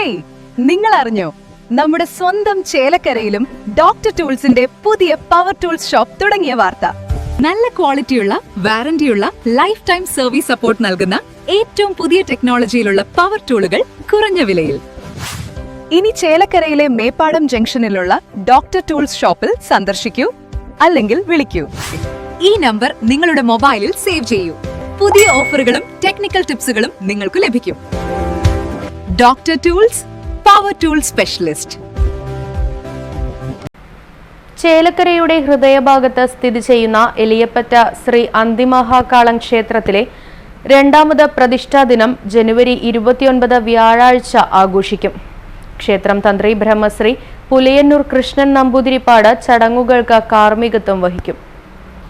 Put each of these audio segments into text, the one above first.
Hey, നിങ്ങൾ അറിഞ്ഞോ നമ്മുടെ സ്വന്തം ചേലക്കരയിലും ഡോക്ടർ ടൂൾസിന്റെ പുതിയ പവർ ടൂൾസ് ഷോപ്പ് തുടങ്ങിയ വാർത്ത. നല്ല ക്വാളിറ്റിയുള്ള വാറന്റിയുള്ള ലൈഫ് ടൈം സർവീസ് സപ്പോർട്ട് നൽകുന്ന ഏറ്റവും പുതിയ ടെക്നോളജിയിലുള്ള പവർ ടൂളുകൾ കുറഞ്ഞ വിലയിൽ. ഇനി ചേലക്കരയിലെ മേപ്പാടം ജംഗ്ഷനിലുള്ള ഡോക്ടർ ടൂൾസ് ഷോപ്പിൽ സന്ദർശിക്കൂ അല്ലെങ്കിൽ വിളിക്കൂ. ഈ നമ്പർ നിങ്ങളുടെ മൊബൈലിൽ സേവ് ചെയ്യൂ. പുതിയ ഓഫറുകളും ടെക്നിക്കൽ ടിപ്സുകളും നിങ്ങൾക്ക് ലഭിക്കും. Doctor Tools, power tool specialist. ചേലക്കരയുടെ ഹൃദയഭാഗത്ത് സ്ഥിതി ചെയ്യുന്ന എലിയപ്പറ്റ ശ്രീ അന്തിമഹാകാളം ക്ഷേത്രത്തിലെ രണ്ടാമത് പ്രതിഷ്ഠാ ദിനം ജനുവരി 29 വ്യാഴാഴ്ച ആഘോഷിക്കും. ക്ഷേത്രം തന്ത്രി ബ്രഹ്മശ്രീ പുലിയന്നൂർ കൃഷ്ണൻ നമ്പൂതിരിപ്പാട് ചടങ്ങുകൾക്ക് കാർമ്മികത്വം വഹിക്കും.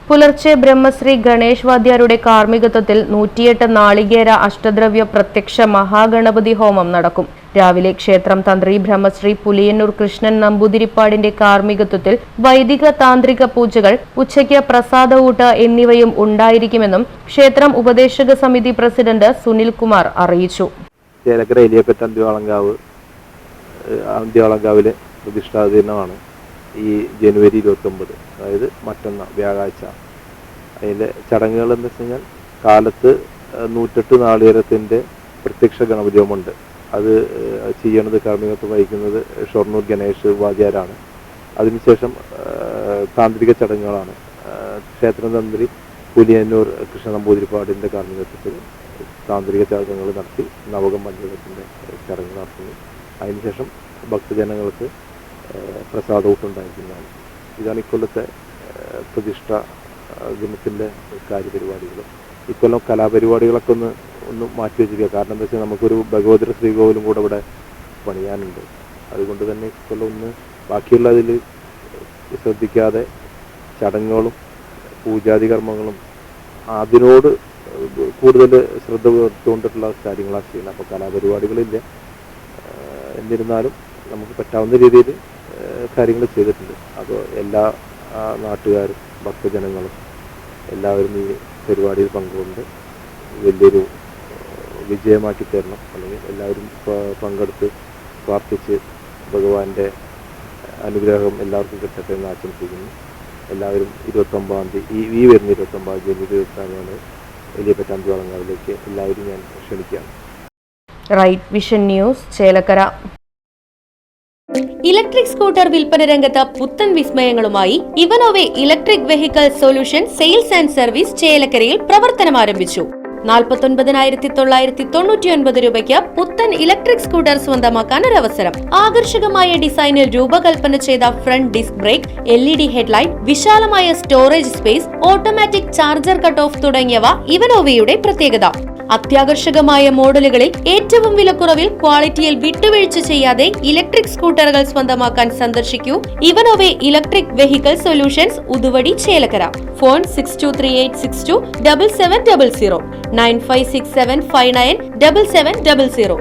പുലർച്ചെ ബ്രഹ്മശ്രീ ഗണേഷ് വാദ്യാരുടെ കാർമ്മികത്വത്തിൽ 108 നാളികേര അഷ്ടദ്രവ്യ പ്രത്യക്ഷ മഹാഗണപതി ഹോമം നടക്കും. രാവിലെ ക്ഷേത്രം തന്ത്രി ബ്രഹ്മശ്രീ പുലിയന്നൂർ കൃഷ്ണൻ നമ്പൂതിരിപ്പാടിന്റെ കാർമ്മികത്വത്തിൽ വൈദിക താന്ത്രിക പൂജകൾ, ഉച്ചയ്ക്ക് പ്രസാദഊട്ട് എന്നിവയും ഉണ്ടായിരിക്കുമെന്നും ക്ഷേത്രം ഉപദേശക സമിതി പ്രസിഡന്റ് സുനിൽ കുമാർ അറിയിച്ചു. ചേലക്കര എലിയപ്പറ്റ അന്ത്യോളങ്കാവിലെ പ്രതിഷ്ഠാ ദിനമാണ് ഈ ജനുവരി 29, അതായത് മറ്റന്നാൾ വ്യാഴാഴ്ച. അതിൻ്റെ ചടങ്ങുകൾ എന്ന് വെച്ച് കഴിഞ്ഞാൽ കാലത്ത് 108 നാളികേരത്തിൻ്റെ പ്രത്യക്ഷ ഗണപതി ഹോമമുണ്ട്. അത് ചെയ്യണത് കാർമ്മികത്വം വഹിക്കുന്നത് ഷൊർണൂർ ഗണേഷ് വാദ്യാരാണ്. അതിനുശേഷം താന്ത്രിക ചടങ്ങുകളാണ്. ക്ഷേത്രം തന്ത്രി പുലിയന്നൂർ കൃഷ്ണ നമ്പൂതിരിപ്പാടിൻ്റെ കാർമ്മികത്വത്തിൽ താന്ത്രിക ചടങ്ങുകൾ നടത്തി നവകം പഞ്ചകത്തിൻ്റെ ചടങ്ങ് നടത്തുന്നു. അതിനുശേഷം ഭക്തജനങ്ങൾക്ക് പ്രസാദൂട്ടുണ്ടായിരിക്കുന്നതാണ്. ഇതാണ് ഇക്കൊല്ലത്തെ പ്രതിഷ്ഠ ദിനത്തിൻ്റെ കാര്യപരിപാടികൾ. ഇക്കൊല്ലം കലാപരിപാടികളൊക്കെ ഒന്ന് മാറ്റി വെച്ചിരിക്കുക. കാരണം എന്താ വെച്ചാൽ നമുക്കൊരു ഭഗവതി ശ്രീകോവിലും കൂടെ ഇവിടെ പണിയാനുണ്ട്. അതുകൊണ്ട് തന്നെ ഇക്കൊല്ലം ബാക്കിയുള്ളതിൽ ശ്രദ്ധിക്കാതെ ചടങ്ങുകളും പൂജാതി കർമ്മങ്ങളും അതിനോട് കൂടുതൽ ശ്രദ്ധ പുലർത്തുകൊണ്ടിട്ടുള്ള കാര്യങ്ങളാണ് ചെയ്യുന്നത്. അപ്പോൾ കലാപരിപാടികളില്ല. എന്നിരുന്നാലും നമുക്ക് പറ്റാവുന്ന രീതിയിൽ കാര്യങ്ങൾ ചെയ്തിട്ടുണ്ട്. അപ്പോൾ എല്ലാ നാട്ടുകാരും ഭക്തജനങ്ങളും എല്ലാവരും ഈ പരിപാടിയിൽ പങ്കുകൊണ്ട് വലിയൊരു വിജയമാക്കി തരണം. അല്ലെങ്കിൽ എല്ലാവരും പങ്കെടുത്ത് പ്രാർത്ഥിച്ച് ഭഗവാന്റെ അനുഗ്രഹം എല്ലാവർക്കും കിട്ടട്ടെ എന്ന് ആശംസിക്കുന്നു. എല്ലാവരും 29-ാം തീയതി ഈ വരുന്ന 29-ാം ജനുവരി 24 എലിയപ്പറ്റ അന്ത്യോളങ്കാവിലേക്ക് എല്ലാവരും ഞാൻ ക്ഷണിക്കുകയാണ്. Right Vision News, Chelakkara. Electric scooter വിൽപ്പന രംഗത്ത് പുത്തൻ വിസ്മയങ്ങളുമായി ഇവനോവെ electric vehicle solution sales and service ചേലക്കരയിൽ പ്രവർത്തനം ആരംഭിച്ചു. 49,999 രൂപയ്ക്ക് പുത്തൻ ഇലക്ട്രിക് സ്കൂട്ടർ സ്വന്തമാക്കാൻ ഒരു അവസരം. ആകർഷകമായ ഡിസൈനിൽ രൂപകൽപ്പന ചെയ്ത front disc brake, LED headlight, വിശാലമായ storage space, automatic charger cut off തുടങ്ങിയവ ഇവനോവയുടെ പ്രത്യേകത. അത്യാകർഷകമായ മോഡലുകളിൽ ഏറ്റവും വിലക്കുറവിൽ ക്വാളിറ്റിയിൽ വിട്ടുവീഴ്ച ചെയ്യാതെ ഇലക്ട്രിക് സ്കൂട്ടറുകൾ സ്വന്തമാക്കാൻ സന്ദർശിക്കൂ ഇവനോവെ electric vehicle solutions, Uduvadi, Chelakkara. Phone 6238627700, 9567597700.